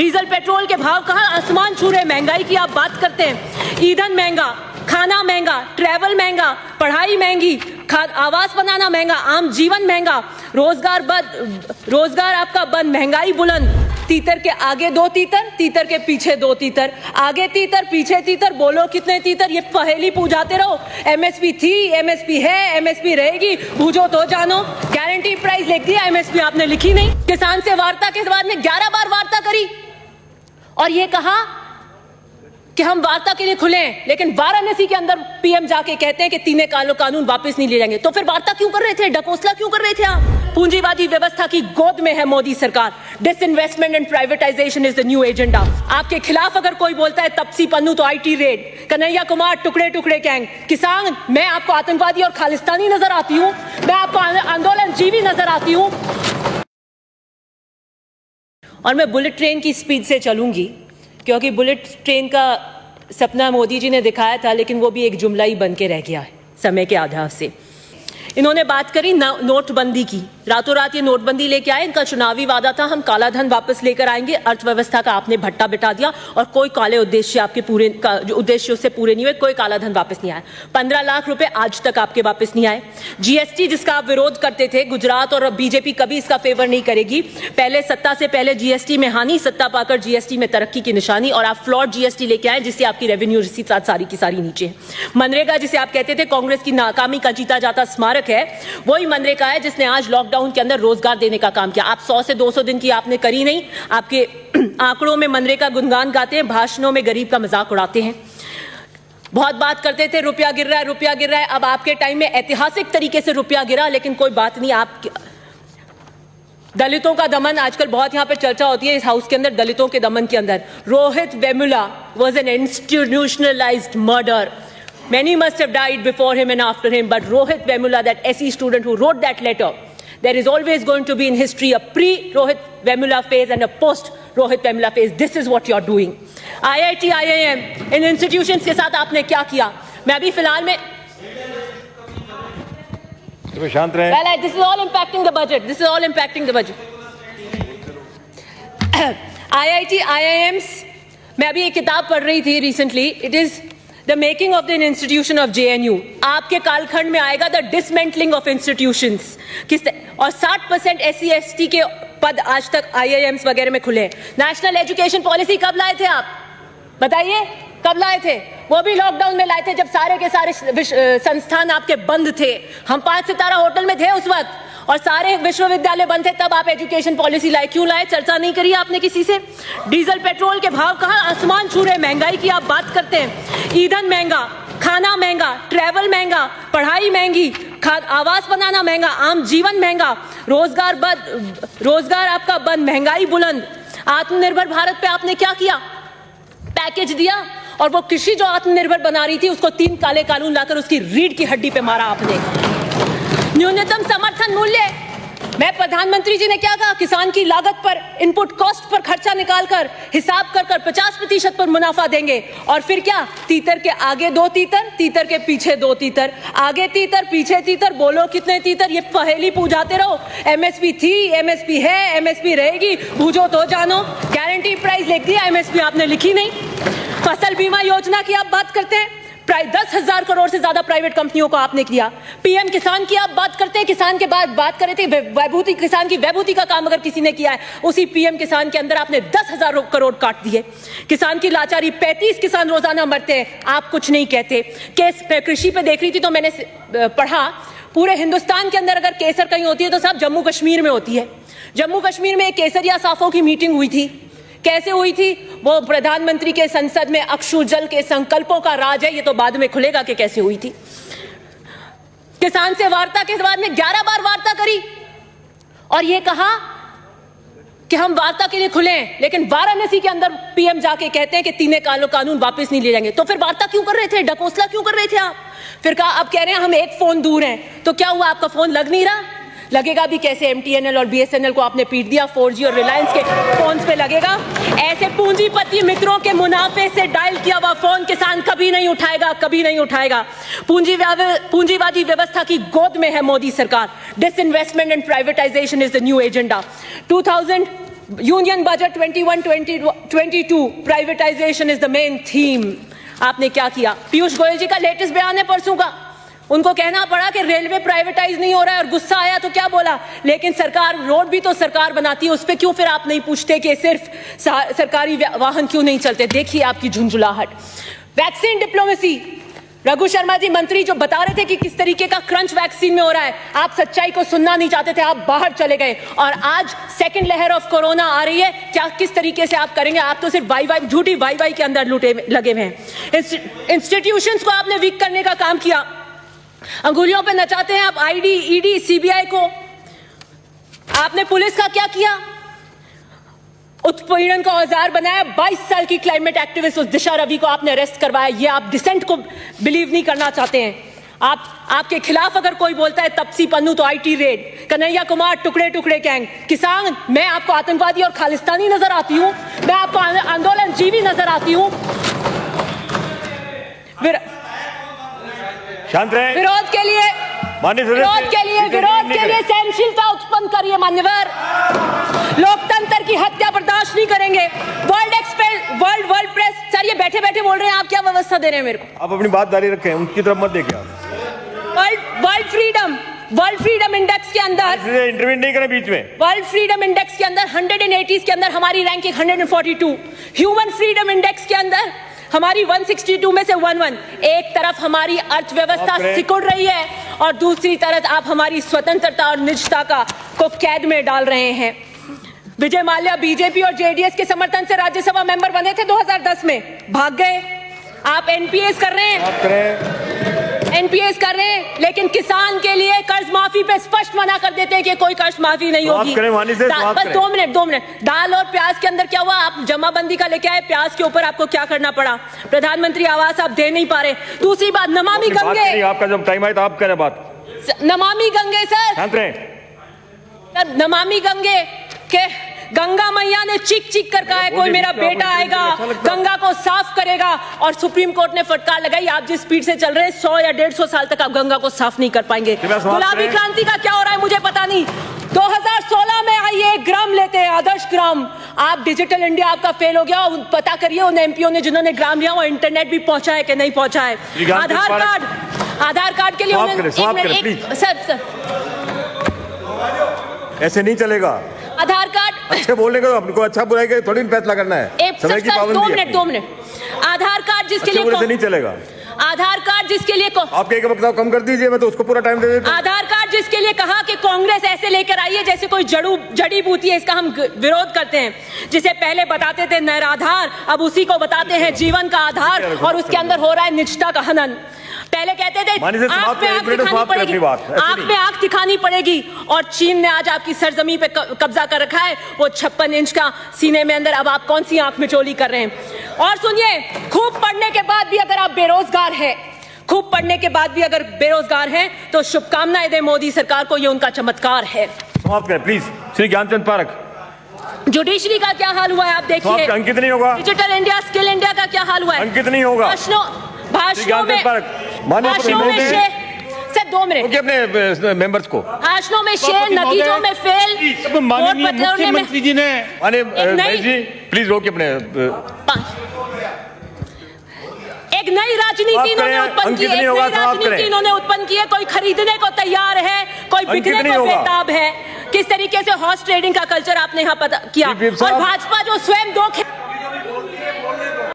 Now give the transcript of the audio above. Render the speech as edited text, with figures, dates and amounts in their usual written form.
Diesel petrol के भाव कहाँ आसमान छू रहे, महंगाई की आप बात करते हैं। ईंधन महंगा, खाना महंगा, ट्रैवल महंगा, पढ़ाई महंगी, आवास बनाना महंगा, आम जीवन महंगा, रोजगार बंद, रोजगार आपका बंद, महंगाई बुलंद। तीतर के आगे दो तीतर, तीतर के पीछे दो तीतर, आगे तीतर पीछे तीतर, बोलो कितने तीतर, ये पहेली पूछाते रहो। एमएसपी थी, एमएसपी है, एमएसपी रहेगी, बूझो तो जानो। गारंटी प्राइस लिख दिया, एमएसपी आपने लिखी नहीं। किसान से वार्ता के बाद में 11 बार वार्ता करी और ये कहा कि हम वार्ता के लिए खुले हैं, लेकिन वाराणसी के अंदर पीएम जाके कहते हैं कि 3 कानून वापस नहीं ले जाएंगे। तो फिर वार्ता क्यों कर रहे थे, डकोसला क्यों कर रहे थे आप? पूंजीवादी व्यवस्था की गोद में है मोदी सरकार। Disinvestment and privatisation is the new agenda. आपके खिलाफ अगर कोई बोलता है तपसी पन्नू तो आईटी रेड, कन्हैया कुमार टुकड़े टुकड़े गैंग, किसान मैं आपको आतंकवादी और खालिस्तानी नजर आती हूँ, मैं आपको आंदोलन जीवी नजर आती हूँ और मैं बुलेट ट्रेन की स्पीड से चलूंगी, क्योंकि बुलेट ट्रेन का सपना मोदी जी ने दिखाया था, लेकिन वो भी एक जुमला ही बन के रह गया है समय के आधार से। इन्होंने बात करी नोटबंदी की, रातों रात ये नोटबंदी लेके आए। इनका चुनावी वादा था हम काला धन वापस लेकर आएंगे, अर्थव्यवस्था का आपने भट्टा बिठा दिया और कोई काले उद्देश्य आपके पूरे का जो उद्देश्य उससे पूरे नहीं हुए, कोई काला धन वापस नहीं आया। 15 लाख रुपए आज तक आपके वापस नहीं आए। जीएसटी जिसका आप विरोध करते थे, गुजरात और बीजेपी कभी इसका फेवर नहीं करेगी। पहले सत्ता से पहले जीएसटी में हानि, सत्ता पाकर जीएसटी में तरक्की की निशानी, और आप फ्लॉड जीएसटी लेके आए जिससे आपकी रेवेन्यू रिसीट सारी की सारी नीचे है। मनरेगा जिसे आप कहते थे कांग्रेस की नाकामी का जीता जाता स्मारक है, वही मनरेगा है जिसने आज लॉकडाउन के अंदर रोजगार देने का काम किया। आप 100 से 200 दिन की आपने करी नहीं। आपके आंकड़ों में मनरेगा गुणगान गाते हैं, भाषणों में गरीब का मजाक उड़ाते हैं। बहुत बात करते थे रुपया गिर रहा है, रुपया गिर रहा है। अब आपके टाइम में ऐतिहासिक तरीके से रुपया गिरा, लेकिन कोई बात नहीं। आप दलितों का दमन आजकल बहुत यहां पर चर्चा होती है इस हाउस के अंदर, दलितों के दमन के अंदर। Rohit Vemula was an institutionalized murder. Many must have died before him and after him, but Rohit Vemula, that SE student who wrote that letter, there is always going to be in history a pre-Rohit Vemula phase and a post-Rohit Vemula phase. This is what you're doing. IIT, IIM, in institutions के साथ आपने क्या किया? मैं अभी फिलहाल में शांत रहें। Well, this is all impacting the budget. This is all impacting the budget. IIT, IIMs, मैं अभी एक किताब पढ़ रही थी recently. It is The making of the institution of JNU. आपके कालखंड में आएगा the dismantling of institutions. और 60% SC/ST के पद आज तक IIMs वगैरह में खुले। नेशनल एजुकेशन पॉलिसी कब लाए थे आप? बताइए कब लाए थे? वो भी लॉकडाउन में लाए थे जब सारे के सारे संस्थान आपके बंद थे। हम 5 सितारा होटल में थे उस वक्त और सारे विश्वविद्यालय बंद थे, तब आप एजुकेशन पॉलिसी लाए। क्यों लाए? चर्चा नहीं करी आपने किसी से। डीजल पेट्रोल के भाव कहाँ आसमान छू रहे, महंगाई की आप बात करते हैं। ईंधन महंगा, खाना महंगा, ट्रैवल महंगा, पढ़ाई महंगी, आवास बनाना महंगा, आम जीवन महंगा, रोजगार बंद, रोजगार आपका बंद, महंगाई बुलंद। आत्मनिर्भर भारत पे आपने क्या किया? पैकेज दिया और वो कृषि जो आत्मनिर्भर बना रही थी उसको 3 काले कानून लाकर उसकी रीढ़ की हड्डी पे मारा आपने। न्यूनतम समर्थन मूल्य, मैं प्रधानमंत्री जी ने क्या कहा? किसान की लागत पर, इनपुट कॉस्ट पर खर्चा निकालकर हिसाब कर 50% पर मुनाफा देंगे। और फिर क्या? तीतर के आगे दो तीतर, तीतर के पीछे दो तीतर, आगे तीतर पीछे तीतर, बोलो कितने तीतर, ये पहेली पूछाते रहो। एमएसपी थी, एमएसपी है, एमएसपी रहेगी, बूझो तो जानो। गारंटी प्राइस लिख दिया, एमएसपी आपने लिखी नहीं। फसल बीमा योजना की आप बात करते हैं, 10,000 करोड़ से ज्यादा प्राइवेट कंपनियों को आपने किया। पीएम किसान की आप बात करते हैं, किसान के बाद बात कर रहे थे वैभूति, किसान की वैभूति का काम अगर किसी ने किया है, उसी पीएम किसान के अंदर आपने 10,000 करोड़ काट दिए। किसान की लाचारी, 35 किसान रोजाना मरते हैं, आप कुछ नहीं कहते। केस कृषि पे देख रही थी तो मैंने पढ़ा, पूरे हिंदुस्तान के अंदर अगर केसर कहीं होती है तो सब जम्मू कश्मीर में होती है। जम्मू कश्मीर में एक केसरिया साफों की मीटिंग हुई थी। कैसे हुई थी? वो प्रधानमंत्री के संसद में अक्षु जल के संकल्पों का राज है, ये तो बाद में खुलेगा कि कैसे हुई थी। किसान से वार्ता के बाद में 11 बार वार्ता करी और ये कहा कि हम वार्ता के लिए खुले हैं, लेकिन वाराणसी के अंदर पीएम जाके कहते हैं कि 3 कानून वापस नहीं ले जाएंगे। तो फिर वार्ता क्यों कर रहे थे, डकोसला क्यों कर रहे थे आप? फिर कहा, अब कह रहे हैं हम एक फोन दूर हैं, तो क्या हुआ? आपका फोन लग नहीं रहा? लगेगा भी कैसे? MTNL और BSNL को आपने पीट दिया, 4G और रिलायंस के फोन पे लगेगा। ऐसे पूंजीपति मित्रों के मुनाफे से डायल किया हुआ फोन किसान कभी नहीं उठाएगा, कभी नहीं उठाएगा। पूंजीवादी व्यवस्था की गोद में है मोदी सरकार। Disinvestment and privatisation is the new agenda. Union budget 21-22 privatisation is the main theme. आपने क्या किया? पीयूष गोयल जी का लेटेस्ट बयान है परसों का, उनको कहना पड़ा कि रेलवे प्राइवेटाइज नहीं हो रहा है और गुस्सा आया तो क्या बोला, लेकिन सरकार रोड भी तो सरकार बनाती है, उस पर क्यों फिर आप नहीं पूछते कि सिर्फ सरकारी वाहन क्यों नहीं चलते? देखिए आपकी झुंझुलाहट। वैक्सीन डिप्लोमेसी, रघु शर्मा जी मंत्री जो बता रहे थे कि किस तरीके का क्रंच वैक्सीन में हो रहा है, आप सच्चाई को सुनना नहीं चाहते थे, आप बाहर चले गए और आज सेकंड लहर ऑफ कोरोना आ रही है, क्या किस तरीके से आप करेंगे? आप तो सिर्फ वाई झूठी वाई के अंदर लगे हुए हैं। इंस्टीट्यूशंस को आपने वीक करने का काम किया, अंगुलियों पे नचाते हैं आप आईडी, ईडी, सीबीआई को। आपने पुलिस का क्या किया? उत्पीड़न का औजार बनाया। 22 साल की क्लाइमेट एक्टिविस्ट उस दिशा रवि को आपने अरेस्ट करवाया। ये आप डिसेंट को बिलीव नहीं करना चाहते हैं। आपके खिलाफ अगर कोई बोलता है तपसी पन्नू तो आईटी रेड, कन्हैया कुमार टुकड़े टुकड़े गैंग, किसान, मैं आपको आतंकवादी और खालिस्तानी नजर आती हूं, मैं आपको आंदोलन जीवी नजर आती हूं। शांत रहे। विरोध के लिए सहनशीलता उत्पन्न करिए मान्यवर। लोकतंत्र की हत्या बर्दाश्त नहीं करेंगे। वर्ल्ड प्रेस, सर ये बैठे बैठे बोल रहे हैं, आप क्या व्यवस्था दे रहे हैं मेरे को? आप अपनी बात जारी रखें, उनकी तरफ मत देखिए आप। वर्ल्ड फ्रीडम इंडेक्स के अंदर इंटरव्यू नहीं करें बीच में। वर्ल्ड फ्रीडम इंडेक्स के अंदर 180 के अंदर हमारी रैंकिंग 142। ह्यूमन फ्रीडम इंडेक्स के अंदर हमारी 162 में से 11। एक तरफ हमारी अर्थव्यवस्था सिकुड़ रही है और दूसरी तरफ आप हमारी स्वतंत्रता और निजता को कैद में डाल रहे हैं। विजय माल्या बीजेपी और जेडीएस के समर्थन से राज्यसभा मेंबर बने थे 2010 में, भाग गए। आप एनपीएस कर रहे हैं, लेकिन किसान के लिए कर्ज माफी पे स्पष्ट मना कर देते हैं कि कोई कर्ज माफी नहीं होगी। बस 2 मिनट। दाल और प्याज के अंदर क्या हुआ? आप जमाबंदी का लेके आए, प्याज के ऊपर आपको क्या करना पड़ा? प्रधानमंत्री आवास आप दे नहीं पा रहे। दूसरी बात, नमामि गंगे, आपका जब टाइम आए तो आप करें बात। नमामि गंगे सर, नमामि गंगे के गंगा मैया ने चीख कर कहा है कोई मेरा बेटा आएगा, गंगा को साफ करेगा, और सुप्रीम कोर्ट ने फटकार लगाई। आप जिस स्पीड से चल रहे हैं 100 या 150 साल तक आप गंगा को साफ नहीं कर पाएंगे। गुलाबी क्रांति का क्या हो रहा है मुझे पता नहीं। 2016 में आइए ग्राम लेते हैं, आदर्श ग्राम। आप डिजिटल इंडिया आपका फेल हो गया। पता करिए उन एमपीओ ने जिन्होंने ग्राम लिया वो इंटरनेट भी पहुंचा है कि नहीं पहुंचा है। आधार कार्ड के लिए सर ऐसे नहीं चलेगा। आधार कार्ड अच्छे बोलने का आपको अच्छा बुलाएगा, थोड़ी फैसला करना है। समय की पाबंदी है। 2 मिनट। आधार कार्ड जिसके लिए नहीं चलेगा। आधार कार्ड जिसके लिए आप एक वक्त कम कर दीजिए, मैं तो उसको पूरा टाइम दे देता हूं। आधार कार्ड जिसके लिए कहा कि कांग्रेस ऐसे लेकर आई है जैसे कोई जड़ी बूटी है, इसका हम विरोध करते हैं। जिसे पहले बताते थे निराधार, अब उसी को बताते हैं जीवन का आधार, और उसके अंदर हो रहा है निजता का हनन। पहले कहते थे आंख में आंख दिखानी पड़ेगी, और चीन ने आज आपकी सरजमी पे कब्जा कर रखा है, वो 56 इंच का सीने में अंदर। अब आप कौन सी आंख में चोली कर रहे हैं? और सुनिए, खूब पढ़ने के बाद भी अगर आप बेरोजगार हैं, तो शुभकामनाएं दें मोदी सरकार को, ये उनका चमत्कार है। समाप्त करें प्लीज। श्री ज्ञानचंद पारख। जुडिशरी का क्या हाल हुआ है आप देखिए। अंकित नहीं होगा। डिजिटल इंडिया, स्किल इंडिया का क्या हाल हुआ है? अंकित नहीं होगा। भाषणों में सर 2 मिनट अपने मेंबर्स को, भाषणों में शेर, नतीजों में फेल। माननीय मुख्यमंत्री जी ने प्लीज रोकिए अपने। एक नई राजनीति इन्होंने उत्पन्न की है। कोई खरीदने को तैयार है, कोई बिकने को बेताब है। किस तरीके से हॉर्स ट्रेडिंग का कल्चर आपने यहाँ पता किया। और भाजपा जो स्वयं